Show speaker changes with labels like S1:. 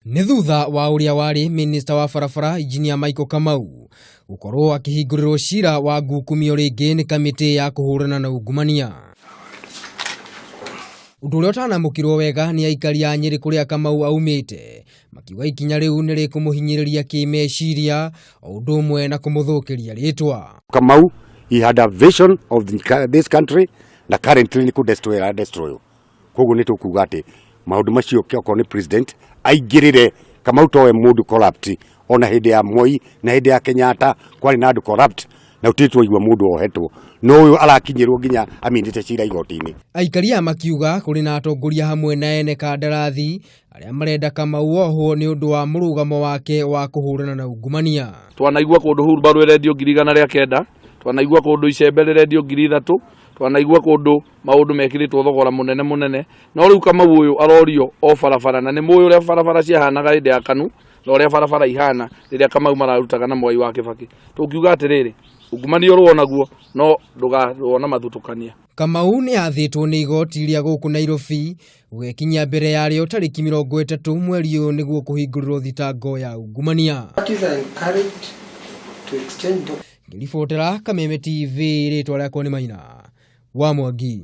S1: Nĩ thutha wa ũrĩa warĩ minista wa barabara Engineer Michael Kamau gũkorwo akĩhingũrĩrwo cira wa ngukumio rĩngĩ nĩ kamĩtĩ ya kũhũrana na ungumania. Ũndũ ũrĩa ũtanamũkirwo wega nĩ aikari a Nyĩrĩ kũrĩa Kamau aumĩte, makiuga ikinya rĩu nĩ rĩkũmũhinyĩrĩria kĩmeciria o ũndũ ũmwe na kũmũthũkĩria rĩtwa.
S2: Kamau, he had a vision of this country na currently ni destroy. Koguo nĩ tũkuga atĩ maũndũ macio kĩoko nĩ president aingĩrĩre. Kamau towe mũndũ corrupt, ona hĩndĩ ya Moi na hĩndĩ ya Kenyatta kwarĩ na andũ corrupt na ũtĩtwo igua mũndũ ohetwo, no ũyũ arakinyĩrwo nginya aminĩte cira igoti-inĩ.
S1: Aikari a makiuga kũrĩ na atongoria hamwe na ene kandarathi arĩa marenda Kamau ohwo nĩ ũndũ wa mũrũgamo wake wa kũhũrana na ungumania.
S3: Twanaigua kũndũ hurumbarũ ĩrendio 100,000, twanaigua kũndũ icembe rĩrendio 3,000, twanaigua kũndũ maũndũ mekĩrĩtwo thogora mũnene, no rĩu Kamau ũyũ arorio o barabara, na nĩ mũĩ ũrĩa barabara ciahanaga hĩndĩ ya KANU na ũrĩa barabara ihana rĩrĩa Kamau mararutaga na Mwai wa Kĩbakĩ. Tũkiuga atĩrĩrĩ, ungumania ũrwo naguo no ndũgarwo mathutũkania.
S1: Kamau nĩ athĩtwo nĩ igoti rĩa gũkũ Nairobi gũgĩkinyia mbere yarĩo tarĩki 30 mweri ũyũ nĩguo kũhingũrĩrwo thitango ya ungumania. Ngĩribotera Kameme TV, rĩtwa rĩakwa nĩ Maina wa Mwangi.